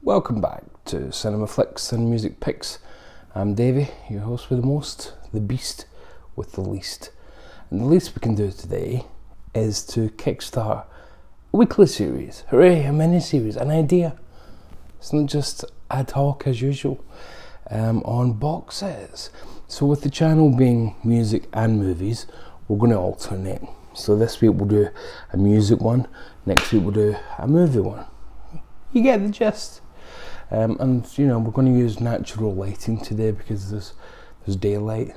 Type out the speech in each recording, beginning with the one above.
Welcome back to Cinema Flicks and Music Picks. I'm Davey, your host with the most, the beast with the least. And the least we can do today is to kickstart a weekly series. Hooray, a mini-series, an idea. It's not just ad hoc as usual, on box sets. So with the channel being music and movies, we're going to alternate. So this week we'll do a music one, next week we'll do a movie one. You get the gist. And you know, we're going to use natural lighting today because there's daylight.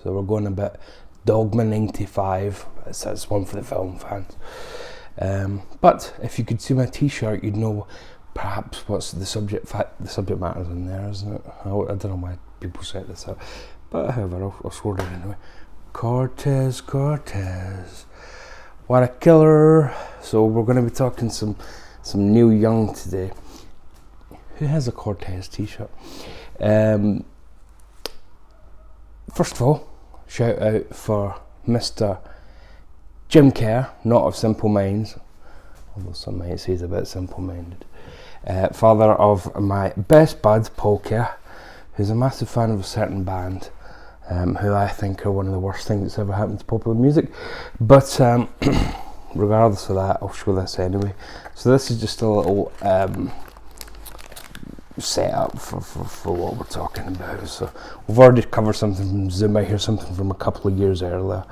So we're going a bit Dogma 95. That's one for the film fans. But if you could see my t-shirt, you'd know perhaps what's the subject matters in there, isn't it? I don't know why people set this up, but however, I'll score it anyway. Cortez, what a killer! So we're going to be talking some Neil Young today. Who has a Cortez t-shirt? First of all, shout out for Mr. Jim Kerr, not of Simple Minds, although some might say he's a bit simple-minded. Father of my best bud, Paul Kerr, who's a massive fan of a certain band, who I think are one of the worst things that's ever happened to popular music. But regardless of that, I'll show this anyway. So this is just a little set up for what we're talking about. So we've already covered something from Zoom. I hear something from a couple of years earlier.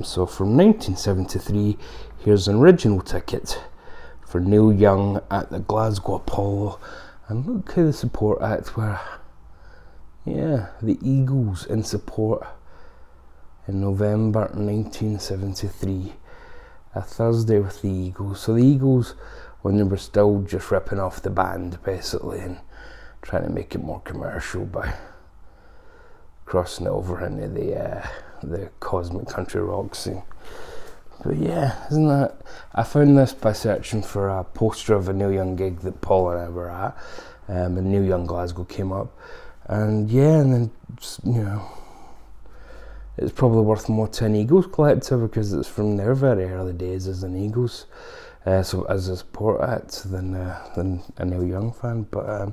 So from 1973, here's an original ticket for Neil Young at the Glasgow Apollo. And look who the support acts were. Yeah, the Eagles in support in November 1973. A Thursday with the Eagles. So the Eagles, when they were still just ripping off the band basically and trying to make it more commercial by crossing it over into the cosmic country rock scene. But yeah, isn't that? I found this by searching for a poster of a Neil Young gig that Paul and I were at, and Neil Young Glasgow came up, and yeah, and then you know, it's probably worth more to an Eagles collector because it's from their very early days as an Eagles. So as a support act than a Neil Young fan. But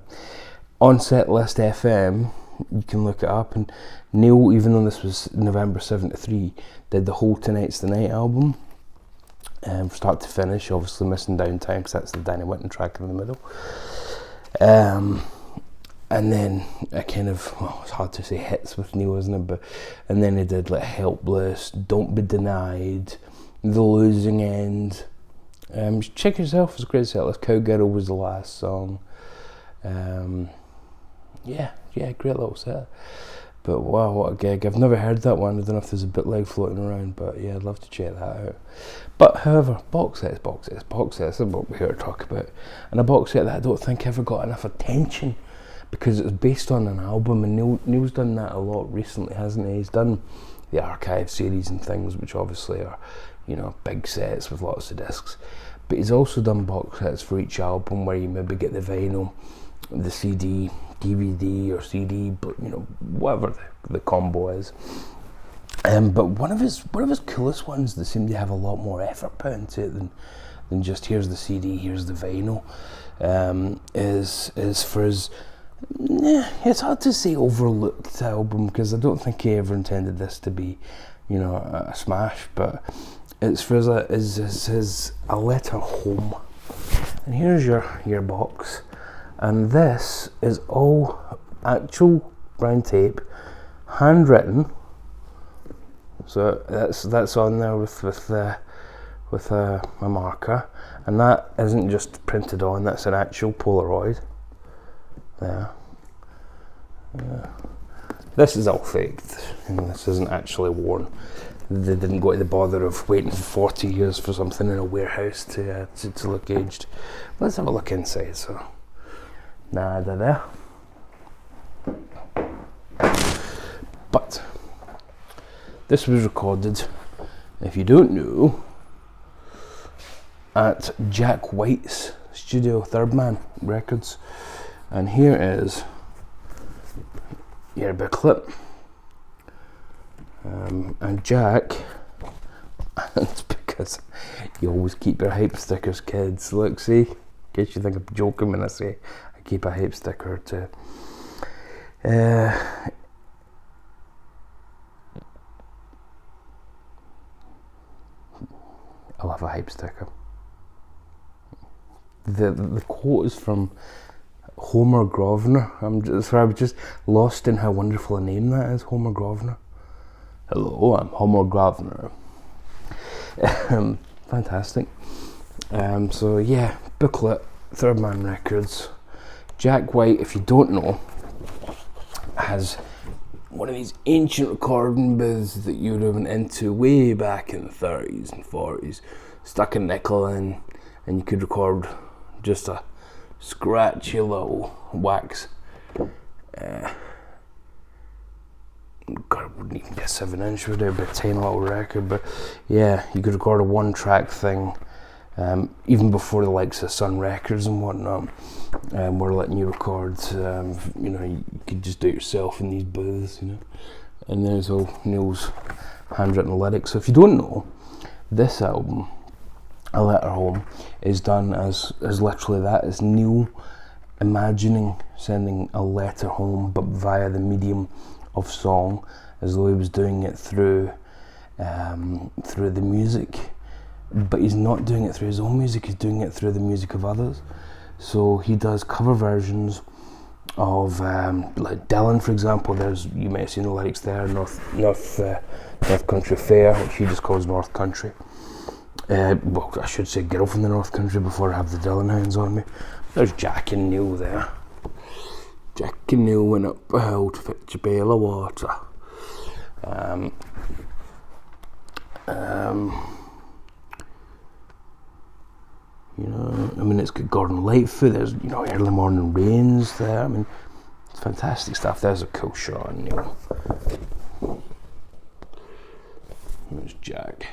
on Set List FM, you can look it up, and Neil, even though this was November 73, did the whole Tonight's the Night album, start to finish, obviously missing Downtime because that's the Danny Whitten track in the middle. And then a kind of, well, it's hard to say hits with Neil, isn't it? But and then he did like Helpless, Don't Be Denied, The Losing End. Check Yourself was a great set list. Cowgirl was the last song. Yeah, great little set. But wow, what a gig. I've never heard that one. I don't know if there's a bootleg floating around, but yeah, I'd love to check that out. But however, box sets is what we're here to talk about. And a box set that I don't think ever got enough attention because it was based on an album, and Neil's done that a lot recently, hasn't he? He's done the Archive series and things, which obviously are, you know, big sets with lots of discs. But he's also done box sets for each album where you maybe get the vinyl, the CD, DVD or CD, but you know, whatever the combo is. But one of his coolest ones that seemed to have a lot more effort put into it than just here's the CD, here's the vinyl, is for his, it's hard to say overlooked album because I don't think he ever intended this to be, you know, a smash, but it's for his A Letter Home. And here's your box. And this is all actual brown tape, handwritten. So that's on there with a marker, and that isn't just printed on. That's an actual Polaroid. There. Yeah. This is all faked, and this isn't actually worn. They didn't go to the bother of waiting for 40 years for something in a warehouse to look aged. Let's have a look inside. So. Nada there. But this was recorded, if you don't know, at Jack White's studio, Third Man Records. And here is your booklet. And Jack, it's because you always keep your hype stickers, kids. Look, see, In case you think I'm joking when I say I keep a hype sticker to I'll have a hype sticker. The quote is from Homer Grosvenor. I was just lost in how wonderful a name that is, Homer Grosvenor. Hello, I'm Homer Grosvenor. Fantastic. So yeah, booklet, Third Man Records. Jack White, if you don't know, has one of these ancient recording booths that you would have been into way back in the 30s and 40s. Stuck a nickel in, and you could record just a scratchy little wax. God, it wouldn't even be a 7-inch, would it? It'd be a tiny little record, but yeah, you could record a one-track thing, even before the likes of Sun Records and whatnot. We're letting you record, you could just do it yourself in these booths, And there's all Neil's handwritten lyrics. So if you don't know, this album, A Letter Home, is done as literally that. It's Neil imagining sending a letter home, but via the medium of song, as though he was doing it through the music. But he's not doing it through his own music, he's doing it through the music of others. So he does cover versions of like Dylan, for example. You may have seen the lyrics there, North Country Fair, which he just calls North Country. Well, I should say Girl from the North Country before I have the Dylan hands on me. There's Jack and Neil there. Jack and Neil went up a hill to fetch a pail of water. It's got Gordon Lightfoot, there's, Early Morning Rains there. It's fantastic stuff. There's a cool shot on Neil. There's Jack.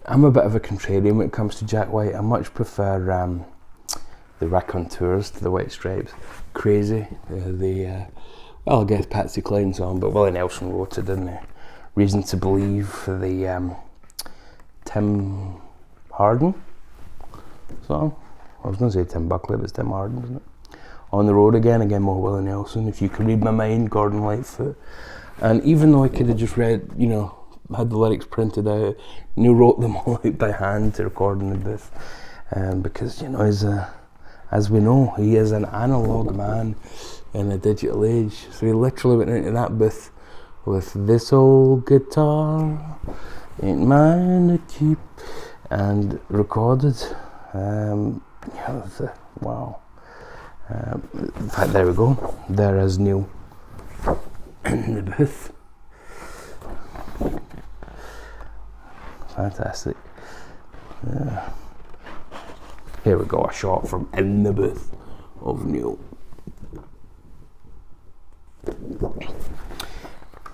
I'm a bit of a contrarian when it comes to Jack White. I much prefer the Raconteurs to the White Stripes. Crazy. I guess Patsy Cline song, but Willie Nelson wrote it, didn't he? Reason to Believe for the Tim Harden song. I was going to say Tim Buckley, but it's Tim Harden, isn't it? On the Road again more Willie Nelson. If You Could Read My Mind, Gordon Lightfoot. And even though I could have just read, had the lyrics printed out, Neil wrote them all out by hand to record in the booth. Because, as we know, he is an analog man in a digital age. So he literally went into that booth with this old guitar, ain't mine to keep, and recorded. Wow. In fact, there we go. There is Neil in the booth. Fantastic. Yeah. Here we go, a shot from in the booth of Neil.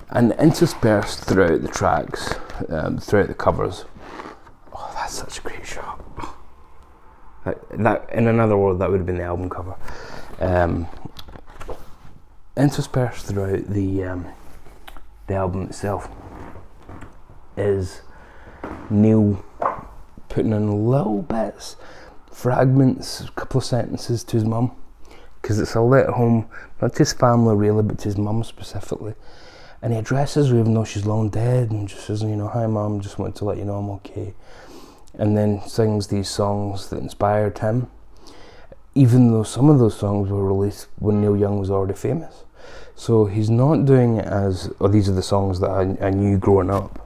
And interspersed throughout the tracks, throughout the covers. Oh, that's such a great shot. That in another word, that would have been the album cover. Interspersed throughout the album itself is Neil putting in little bits, fragments, a couple of sentences to his mum, because it's a letter home, not to his family really, but to his mum specifically. And he addresses her even though she's long dead, and just says, hi mum, just wanted to let you know I'm okay. And then sings these songs that inspired him, even though some of those songs were released when Neil Young was already famous. So he's not doing it as, these are the songs that I knew growing up.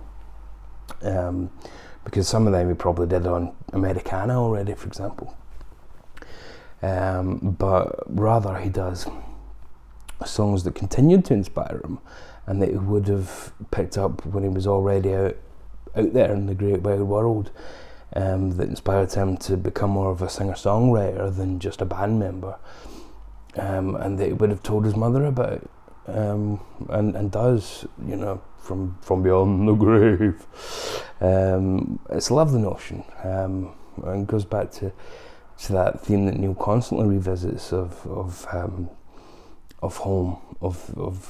Because some of them he probably did on Americana already, for example. But rather he does songs that continued to inspire him and that he would have picked up when he was already out there in the great wide world, that inspired him to become more of a singer-songwriter than just a band member, and that he would have told his mother about, and does, from beyond the grave. It's Love the Notion, and goes back to that theme that Neil constantly revisits of home, of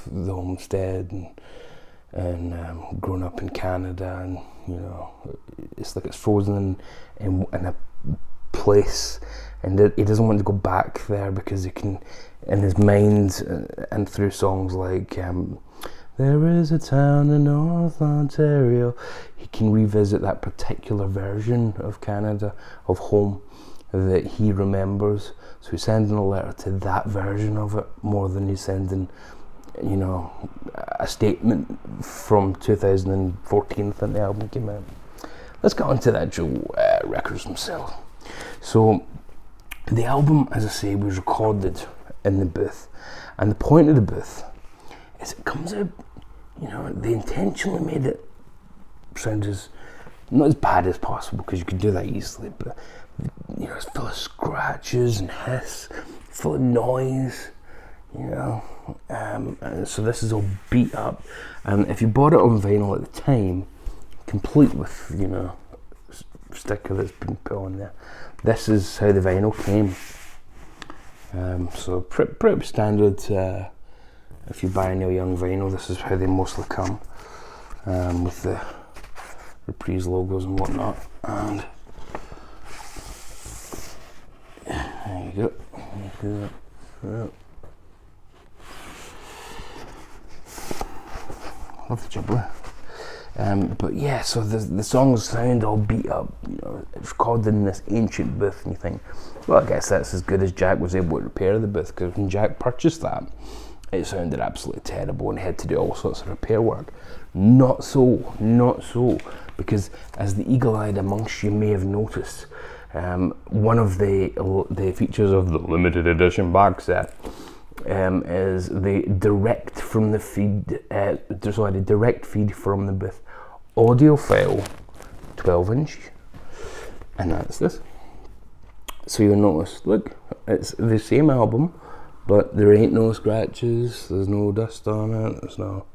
the homestead, and grown up in Canada, and you know, it's like it's frozen in a place, and he doesn't want to go back there because he can, in his mind and through songs like there is a town in North Ontario, he can revisit that particular version of Canada, of home, that he remembers. So he's sending a letter to that version of it more than he's sending, you know, a statement from 2014, I think the album came out. Let's get on to the actual records themselves. So the album, as I say, was recorded in the booth, and the point of the booth is it comes out, you know, they intentionally made it sound as not as bad as possible, because you could do that easily, but you know, it's full of scratches and hiss, full of noise, you know, and so this is all beat up, and if you bought it on vinyl at the time, complete with, you know, sticker that's been put on there, this is how the vinyl came. So pretty standard. If you buy a Neil Young vinyl, this is how they mostly come, with the Reprise logos and whatnot. And there you go. Yeah. Love the jubbler. But yeah, so the songs sound all beat up, you know, it's recorded in this ancient booth, and you think, well, I guess that's as good as Jack was able to repair the booth, because when Jack purchased that, it sounded absolutely terrible and he had to do all sorts of repair work. Not so, because as the eagle-eyed amongst you may have noticed, one of the features of the limited edition box set is the direct from the feed, the direct feed from the booth audio file, 12-inch, and that's this. So you'll notice, look, it's the same album, but there ain't no scratches, there's no dust on it, there's no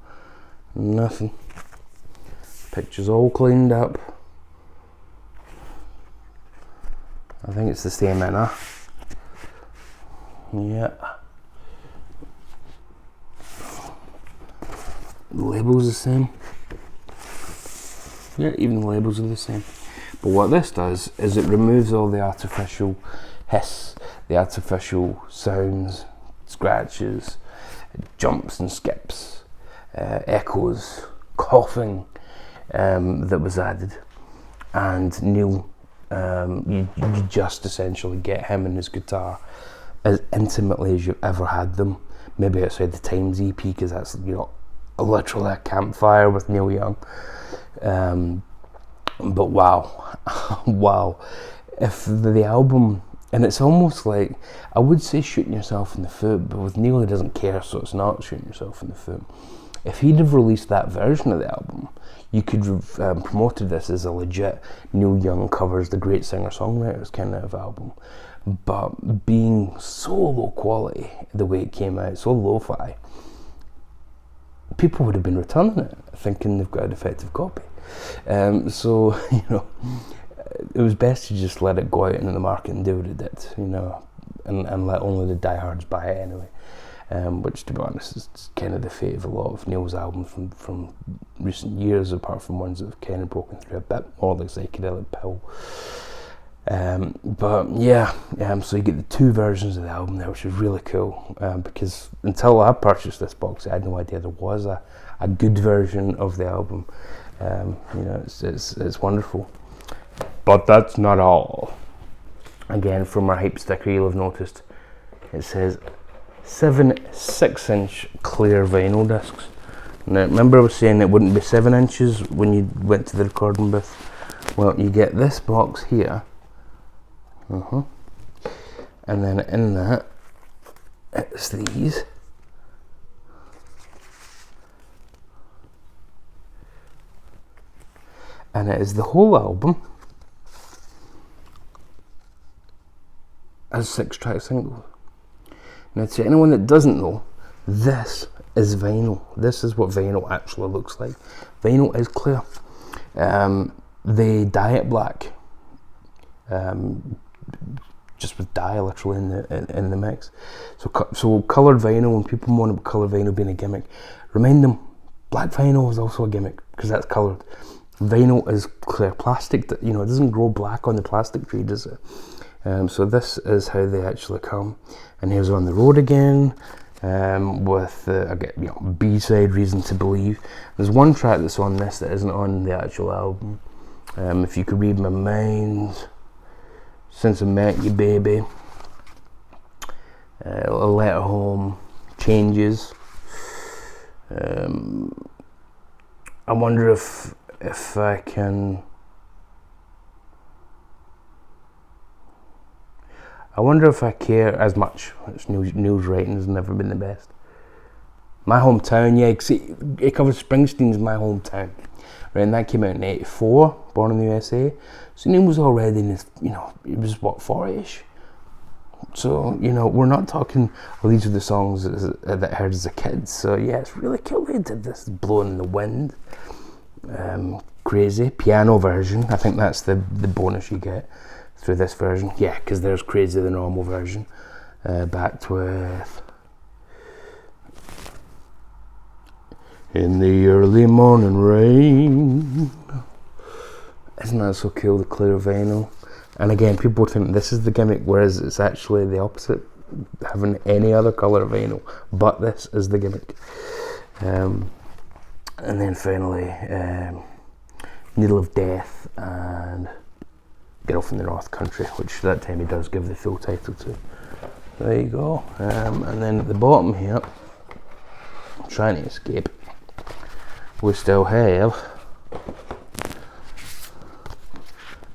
nothing. Picture's all cleaned up. I think it's the same inner. Yeah. The label's the same. Yeah, even the labels are the same. But what this does is it removes all the artificial hiss, the artificial sounds, scratches, jumps and skips, echoes, coughing that was added. And Neil, you just essentially get him and his guitar as intimately as you've ever had them. Maybe outside the Times EP, because that's, you know, literally a campfire with Neil Young. But wow, wow. If the album, and it's almost like, I would say shooting yourself in the foot, but with Neil, he doesn't care, so it's not shooting yourself in the foot. If he'd have released that version of the album, you could have promoted this as a legit Neil Young covers the great singer-songwriters kind of album. But being so low quality, the way it came out, so lo-fi, people would have been returning it, thinking they've got a defective copy. So, you know, it was best to just let it go out into the market and do what it did, you know, and let only the diehards buy it anyway. Which, to be honest, is kind of the fate of a lot of Neil's albums from recent years, apart from ones that have kind of broken through a bit more, like Psychedelic Pill. But yeah, so you get the two versions of the album there, which is really cool, because until I purchased this box, I had no idea there was a good version of the album. You know, it's wonderful. But that's not all. Again, from our hype sticker, you'll have noticed it says 7 6-inch clear vinyl discs. Now, remember I was saying it wouldn't be 7 inches when you went to the recording booth? Well, you get this box here. And then in that, it's these. And it is the whole album as 6-track singles. Now, to anyone that doesn't know, this is vinyl. This is what vinyl actually looks like. Vinyl is clear. They dye it black. Just with dye literally in the mix. So coloured vinyl, when people moan about coloured vinyl being a gimmick, remind them, Black vinyl is also a gimmick because that's coloured. Vinyl is clear plastic that, you know, it doesn't grow black on the plastic tree, does it? So this is how they actually come. And here's On the Road Again, with B-side Reason to Believe. There's one track that's on this that isn't on the actual album. If You Could Read My Mind, Since I Met You Baby, A Letter Home, Changes. I wonder if I can. I wonder if I care as much. News writing has never been the best. My Hometown, yeah, it covers Springsteen's My Hometown. Right, and that came out in '84, Born in the USA. So Neil was already in his, you know, he was what, 40-ish? So, you know, we're not talking, well, these are the songs that I heard as a kid. So yeah, it's really cool they did this. Blowing in the Wind. Crazy. Piano version. I think that's the bonus you get through this version. Yeah, because there's Crazy, the normal version. Backed with In the Early Morning Rain. Isn't that so cool, the clear vinyl? And again, people think this is the gimmick, whereas it's actually the opposite, having any other colour vinyl, but this is the gimmick. And then finally, Needle of Death and Girl from the North Country, which that time he does give the full title to. There you go. And then at the bottom here, I'm trying to escape, we still have,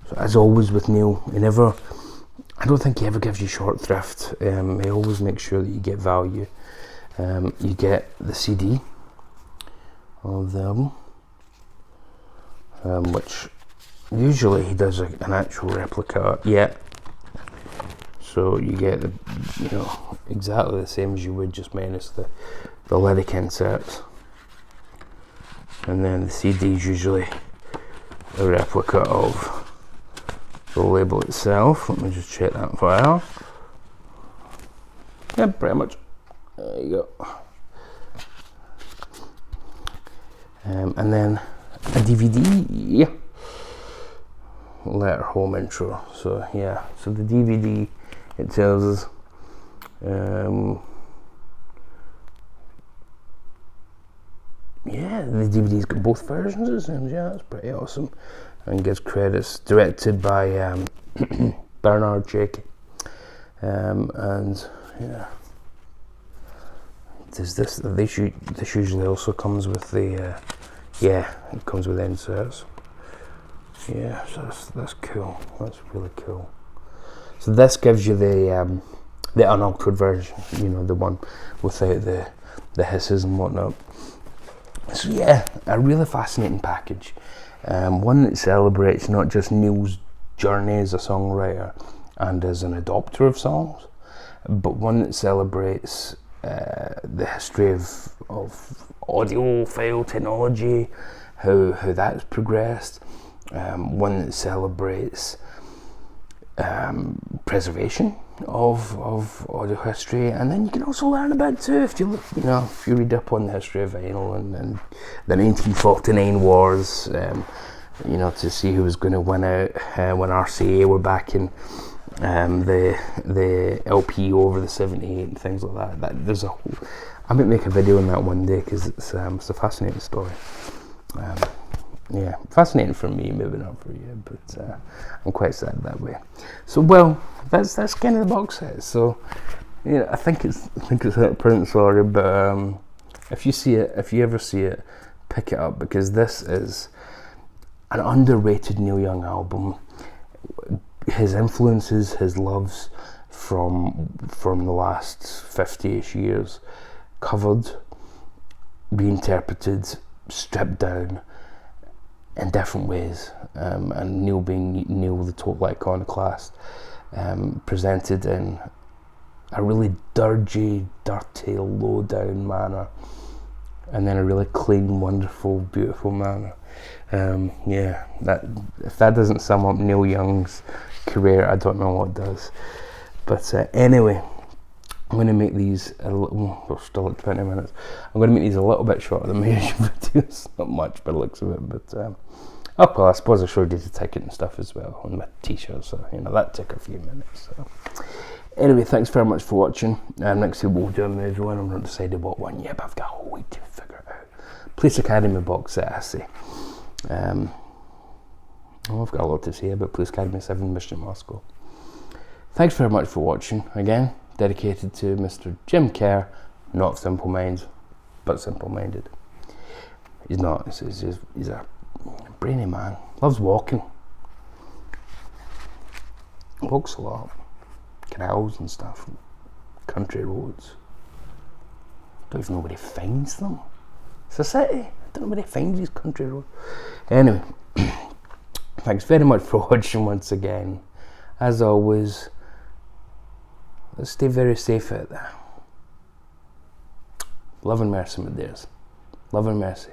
so as always with Neil, I don't think he ever gives you short thrift. He always makes sure that you get value. You get the CD of the album, which usually he does an actual replica. Yeah. So you get exactly the same as you would, just minus the lyric inserts. And then the CD is usually a replica of the label itself. Let me just check that file. Yeah, pretty much. There you go. And then a DVD, yeah. Letter Home intro. So yeah, so the DVD, it tells us yeah, the DVD's got both versions, it seems. Yeah, that's pretty awesome. And gives credits, directed by Bernard Jakey. And yeah, does this usually also comes with the it comes with inserts. Yeah, so that's cool. That's really cool. So this gives you the unaltered version, the one without the hisses and whatnot. So yeah, a really fascinating package. One that celebrates not just Neil's journey as a songwriter and as an adopter of songs, but one that celebrates the history of audiophile technology, how that's progressed. One that celebrates preservation of audio history, and then you can also learn about too if you if you read up on the history of vinyl and the 1949 wars, to see who was going to win out when RCA were backing the LP over the 78 and things like that. There's I might make a video on that one day because it's a fascinating story. Yeah, fascinating for me, maybe not for you, but I'm quite sad that way. So, well, that's kind of the box set. So, I think it's a print, sorry, but if you ever see it, pick it up, because this is an underrated Neil Young album. His influences, his loves from the last 50-ish years, covered, reinterpreted, stripped down in different ways, and Neil being Neil, the total iconoclast, presented in a really dirty, low down manner, and then a really clean, wonderful, beautiful manner. That if that doesn't sum up Neil Young's career, I don't know what does. But anyway, I'm going to make these a little, we're still at 20 minutes, I'm going to make these a little bit shorter than my usual videos, not much by the looks of it, but oh well, I suppose I showed you the ticket and stuff as well on my t-shirt, so you know, that took a few minutes. So anyway, thanks very much for watching. Next week we'll do a movie one. I'm not decided what one yet, but I've got a whole week to figure it out. Police Academy box set, I see. I've got a lot to say about Police Academy 7 Mission Moscow. Thanks very much for watching. Again, dedicated to Mr. Jim Kerr, not Simple Minds, but simple-minded. He's not. He's a brainy man. Loves walking. Walks a lot. Canals and stuff. Country roads. Don't even know where he finds them. It's a city. I don't know where he finds these country roads. Anyway, thanks very much for watching once again. As always, let's stay very safe out there. Love and mercy, my dears. Love and mercy.